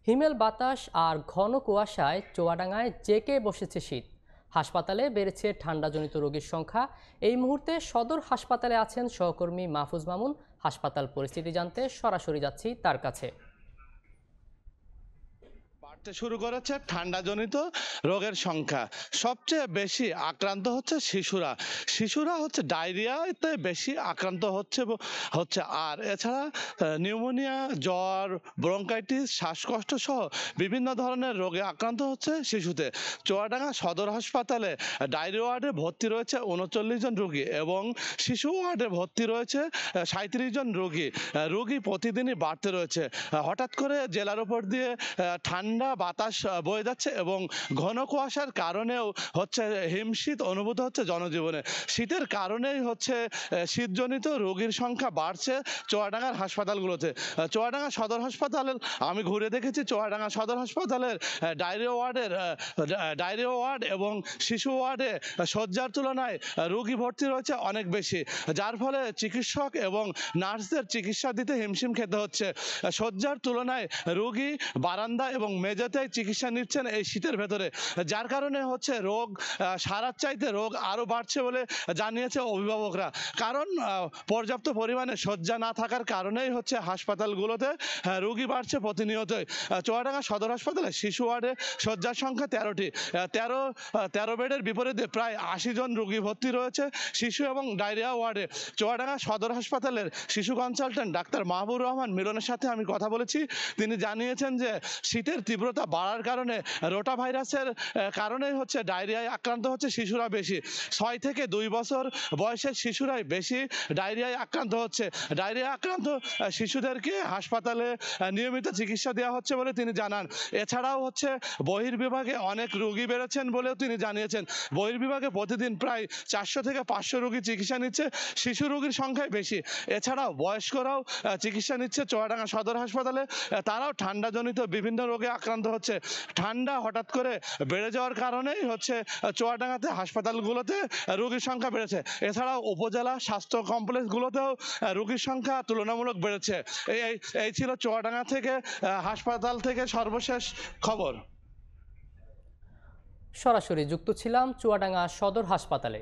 হিমেল বাতাস আর ঘন কুয়াশায় চুয়াডাঙ্গায় জেঁকে বসেছে শীত। হাসপাতালে বেড়েছে ঠান্ডাজনিত রোগীর সংখ্যা। এই মুহূর্তে সদর হাসপাতালে আছেন সহকর্মী মাহফুজ মামুন। হাসপাতাল পরিস্থিতি জানতে সরাসরি যাচ্ছি তার কাছে। বাড়তে শুরু করেছে ঠান্ডাজনিত রোগের সংখ্যা। সবচেয়ে বেশি আক্রান্ত হচ্ছে শিশুরা। শিশুরা হচ্ছে ডায়রিয়াতে বেশি আক্রান্ত হচ্ছে আর এছাড়া নিউমোনিয়া, জ্বর, ব্রঙ্কাইটিস, শ্বাসকষ্ট সহ বিভিন্ন ধরনের রোগে আক্রান্ত হচ্ছে শিশুতে। চুয়াডাঙ্গা সদর হাসপাতালে ডায়রিয়া ওয়ার্ডে ভর্তি রয়েছে ৩৯ জন রোগী এবং শিশু ওয়ার্ডে ভর্তি রয়েছে ৩৭ জন রোগী। রোগী প্রতিদিনই বাড়তে রয়েছে। হঠাৎ করে জেলার উপর দিয়ে ঠান্ডা বাতাস বয়ে যাচ্ছে এবং ঘন কুয়াশার কারণেও হচ্ছে হিমশীত অনুভূত হচ্ছে জনজীবনে। শীতের কারণেই হচ্ছে শীতজনিত রোগীর সংখ্যা বাড়ছে চুয়াডাঙ্গার হাসপাতালগুলোতে। চুয়াডাঙ্গা সদর হাসপাতালের আমি ঘুরে দেখেছি, চুয়াডাঙ্গা সদর হাসপাতালের ডায়রিয়া ওয়ার্ড এবং শিশু ওয়ার্ডে শয্যার তুলনায় রোগী ভর্তি রয়েছে অনেক বেশি, যার ফলে চিকিৎসক এবং নার্সদের চিকিৎসা দিতে হিমশিম খেতে হচ্ছে। শয্যার তুলনায় রোগী বারান্দা এবং মেঝেতেই চিকিৎসা নিচ্ছেন এই শীতের ভেতরে, যার কারণে হচ্ছে রোগ সারার চাইতে রোগ আরও বাড়ছে বলে জানিয়েছে অভিভাবকরা। কারণ পর্যাপ্ত পরিমাণে শয্যা না থাকার কারণেই হচ্ছে হাসপাতালগুলোতে রোগী বাড়ছে প্রতিনিয়তই। চুয়াডাঙ্গা সদর হাসপাতালে শিশু ওয়ার্ডে শয্যার সংখ্যা ১৩টি। ১৩ বেডের বিপরীতে প্রায় ৮০ জন রোগী ভর্তি রয়েছে শিশু এবং ডায়রিয়া ওয়ার্ডে। চুয়াডাঙ্গা সদর হাসপাতালের শিশু কনসালটেন্ট ডাক্তার মাহবুর রহমান মিলনের সাথে আমি কথা বলেছি। তিনি জানিয়েছেন যে শীতের তীব্রতা বাড়ার কারণে রোটা ভাইরাসের কারণেই হচ্ছে ডায়রিয়ায় আক্রান্ত হচ্ছে শিশুরা বেশি। ৬ থেকে ২ বছর বয়সের শিশুরাই বেশি ডায়রিয়ায় আক্রান্ত হচ্ছে। ডায়রিয়া আক্রান্ত শিশুদেরকে হাসপাতালে নিয়মিত চিকিৎসা দেওয়া হচ্ছে বলে তিনি জানান। এছাড়াও হচ্ছে বহির্বিভাগে অনেক রোগী বেড়েছেন বলেও তিনি জানিয়েছেন। বহির্বিভাগে প্রতিদিন প্রায় ৪০০ থেকে ৫০০ রোগী চিকিৎসা নিচ্ছে, শিশু রোগীর সংখ্যাই বেশি। এছাড়াও বয়স্করাও চিকিৎসা নিচ্ছে চুয়াডাঙ্গা সদর হাসপাতালে। তারাও ঠান্ডাজনিত বিভিন্ন রোগে আক্রান্ত হচ্ছে। ঠান্ডা হঠাৎ করে বেড়ে যাওয়ার কারণেই হচ্ছে চুয়াডাঙ্গাতে হাসপাতালগুলোতে রোগীর সংখ্যা বেড়েছে। এছাড়াও উপজেলা স্বাস্থ্য কমপ্লেক্সগুলোতেও রোগীর সংখ্যা তুলনামূলক বেড়েছে। এই ছিল চুয়াডাঙ্গা থেকে হাসপাতাল থেকে সর্বশেষ খবর। সরাসরি যুক্ত ছিলাম চুয়াডাঙ্গা সদর হাসপাতালে।